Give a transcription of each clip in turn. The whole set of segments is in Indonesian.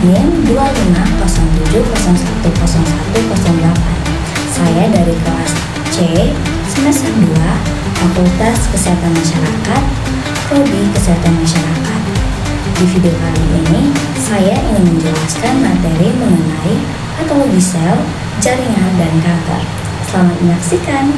NIM 2507010108. Saya dari kelas C, semester 2, Fakultas Kesehatan Masyarakat, Prodi Kesehatan Masyarakat. Di video kali ini, saya ingin menjelaskan materi mengenai patologi sel, jaringan, dan kanker. Selamat menyaksikan.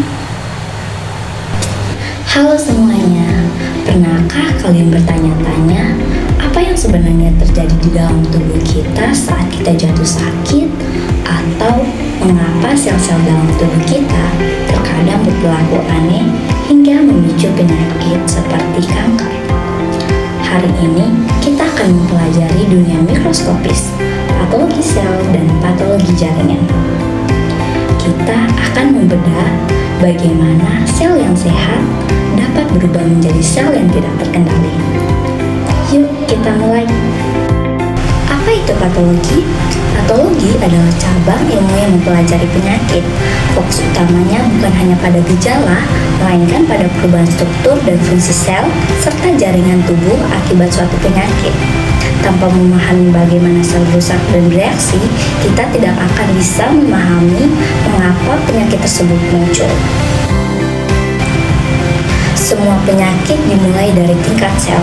Halo semuanya, pernahkah kalian bertanya-tanya apa yang sebenarnya terjadi di dalam tubuh kita saat kita jatuh sakit? Atau mengapa sel-sel dalam tubuh kita terkadang berperilaku aneh hingga memicu penyakit seperti kanker? Hari ini kita akan mempelajari dunia mikroskopis, patologi sel, dan patologi jaringan. Kita akan membedah bagaimana sel yang sehat dapat berubah menjadi sel yang tidak terkendali. Yuk kita mulai. Apa itu patologi? Patologi adalah cabang ilmu yang mempelajari penyakit. Fokus utamanya bukan hanya pada gejala, melainkan pada perubahan struktur dan fungsi sel serta jaringan tubuh akibat suatu penyakit. Tanpa memahami bagaimana sel rusak dan bereaksi, kita tidak akan bisa memahami mengapa penyakit tersebut muncul. Semua penyakit dimulai dari tingkat sel.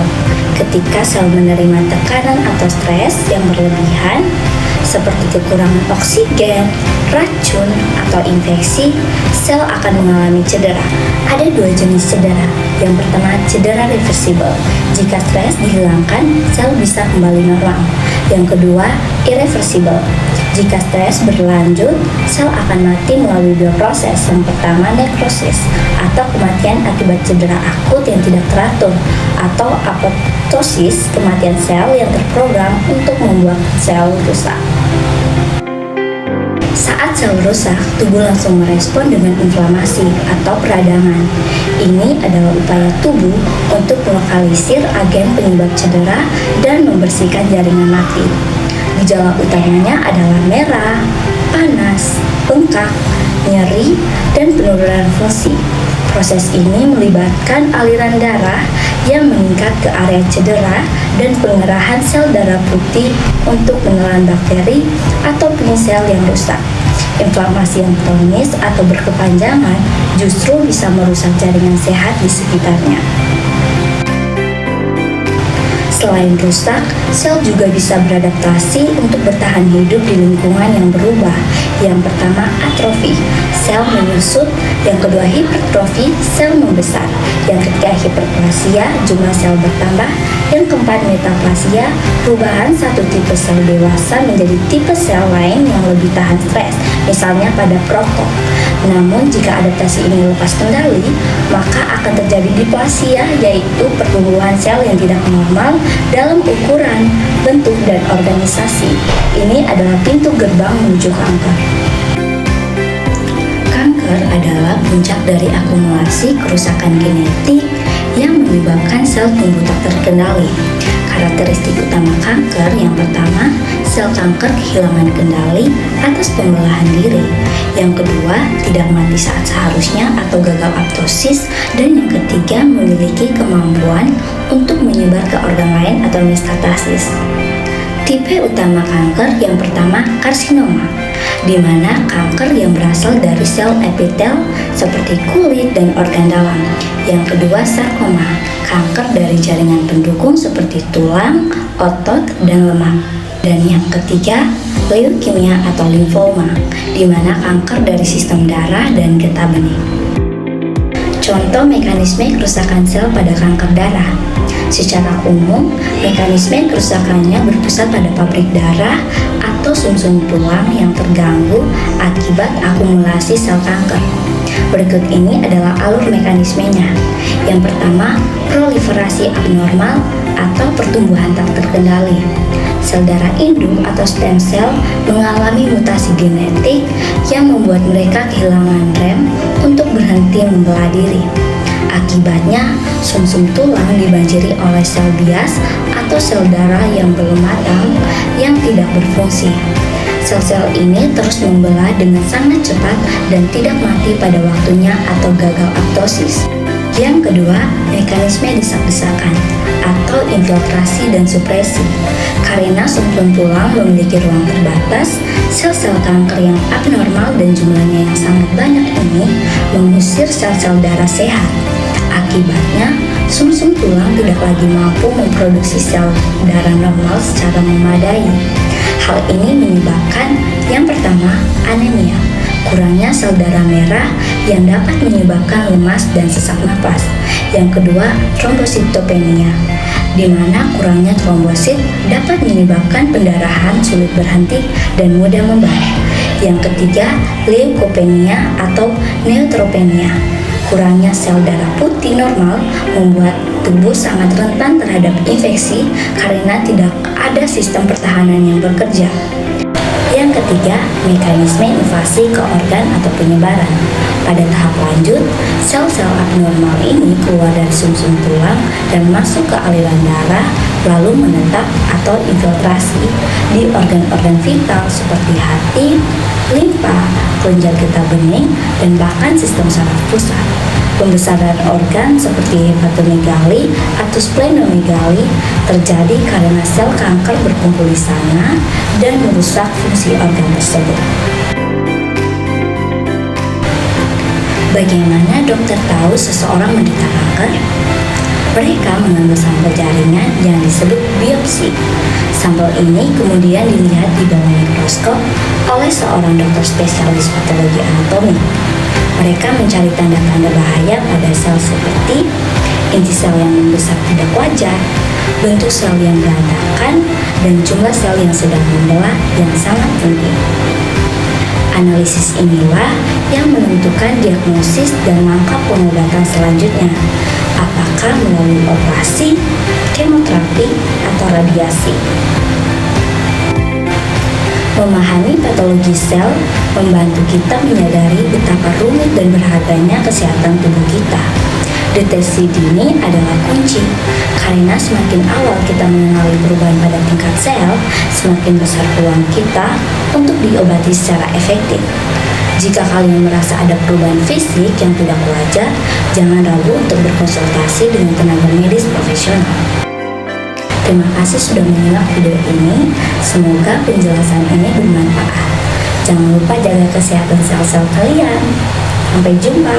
Ketika sel menerima tekanan atau stres yang berlebihan, seperti kekurangan oksigen, racun, atau infeksi, sel akan mengalami cedera. Ada dua jenis cedera. Yang pertama, cedera reversibel. Jika stres dihilangkan, sel bisa kembali normal. Yang kedua, irreversibel. Jika stres berlanjut, sel akan mati melalui dua proses. Yang pertama, nekrosis, atau kematian akibat cedera akut yang tidak teratur, atau apoptosis, kematian sel yang terprogram untuk membuat sel rusak. Saat sel rusak, tubuh langsung merespon dengan inflamasi atau peradangan. Ini adalah upaya tubuh untuk melokalisir agen penyebab cedera dan membersihkan jaringan mati. Gejala utamanya adalah merah, panas, bengkak, nyeri, dan penurunan fungsi. Proses ini melibatkan aliran darah yang meningkat ke area cedera dan pengerahan sel darah putih untuk menelan bakteri atau sel yang rusak. Inflamasi yang kronis atau berkepanjangan justru bisa merusak jaringan sehat di sekitarnya. Selain rusak, sel juga bisa beradaptasi untuk bertahan hidup di lingkungan yang berubah. Yang pertama, atrofi, sel menyusut. Yang kedua, hipertrofi, sel membesar. Yang ketiga, hiperplasia, jumlah sel bertambah. Yang keempat, metaplasia, perubahan satu tipe sel dewasa menjadi tipe sel lain yang lebih tahan stres, misalnya pada perokok. Namun, jika adaptasi ini lepas kendali, maka akan terjadi diplasia, yaitu pertumbuhan sel yang tidak normal dalam ukuran, bentuk, dan organisasi. Ini adalah pintu gerbang menuju kanker. Kanker adalah puncak dari akumulasi kerusakan genetik yang menyebabkan sel tumbuh tak terkendali. Karakteristik utama kanker yang pertama, sel kanker kehilangan kendali atas pembelahan diri. Yang kedua, tidak mati saat seharusnya atau gagal apoptosis. Dan yang ketiga, memiliki kemampuan untuk menyebar ke organ lain atau metastasis. Tipe utama kanker yang pertama, karsinoma, di mana kanker yang berasal dari sel epitel seperti kulit dan organ dalam. Yang kedua, sarkoma, kanker dari jaringan pendukung seperti tulang, otot, dan lemak. Dan yang ketiga, leukemia atau limfoma, di mana kanker dari sistem darah dan getah benih. Contoh mekanisme kerusakan sel pada kanker darah. Secara umum, mekanisme kerusakannya berpusat pada pabrik darah atau sumsum tulang yang terganggu akibat akumulasi sel kanker. Berikut ini adalah alur mekanismenya. Yang pertama, proliferasi abnormal atau pertumbuhan tak terkendali. Sel darah induk atau stem cell mengalami mutasi genetik yang membuat mereka kehilangan rem untuk berhenti membelah diri. Akibatnya, sumsum tulang dibanjiri oleh sel bias atau sel darah yang belum matang yang tidak berfungsi. Sel-sel ini terus membelah dengan sangat cepat dan tidak mati pada waktunya atau gagal apoptosis. Yang kedua, mekanisme desak-desakan atau infiltrasi dan supresi. Karena sumsum tulang memiliki ruang terbatas, sel-sel kanker yang abnormal dan jumlahnya yang sangat banyak ini mengusir sel-sel darah sehat. Akibatnya, sumsum tulang tidak lagi mampu memproduksi sel darah normal secara memadai. Hal ini menyebabkan yang pertama, anemia, kurangnya sel darah merah yang dapat menyebabkan lemas dan sesak napas. Yang kedua, trombositopenia, di mana kurangnya trombosit dapat menyebabkan pendarahan sulit berhenti dan mudah membaik. Yang ketiga, leukopenia atau neutropenia. Kurangnya sel darah putih normal membuat tubuh sangat rentan terhadap infeksi karena tidak ada sistem pertahanan yang bekerja. Yang ketiga, mekanisme invasi ke organ atau penyebaran. Pada tahap lanjut, sel-sel abnormal ini keluar dari sumsum tulang dan masuk ke aliran darah, lalu menetap atau infiltrasi di organ-organ vital seperti hati, limpa, kelenjar getah bening, dan bahkan sistem saraf pusat. Pembesaran organ seperti hepatomegali atau splenomegali terjadi karena sel kanker berkumpul di sana dan merusak fungsi organ tersebut. Bagaimana dokter tahu seseorang menderita kanker? Mereka mengambil sampel jaringan yang disebut biopsi. Sampel ini kemudian dilihat di bawah mikroskop oleh seorang dokter spesialis patologi anatomi. Mereka mencari tanda-tanda bahaya pada sel seperti inti sel yang membesar tidak wajar, bentuk sel yang berantakan, dan jumlah sel yang sedang membelah yang sangat tinggi. Analisis inilah yang menentukan diagnosis dan langkah pengobatan selanjutnya, apakah melalui operasi, kemoterapi, atau radiasi. Memahami patologi sel membantu kita menyadari betapa rumit dan berharganya kesehatan tubuh kita. Deteksi dini adalah kunci, karena semakin awal kita mengenali perubahan pada tingkat sel, semakin besar peluang kita untuk diobati secara efektif. Jika kalian merasa ada perubahan fisik yang tidak wajar, jangan ragu untuk berkonsultasi dengan tenaga medis profesional. Terima kasih sudah menyimak video ini. Semoga penjelasan ini bermanfaat. Jangan lupa jaga kesehatan sel-sel kalian. Sampai jumpa.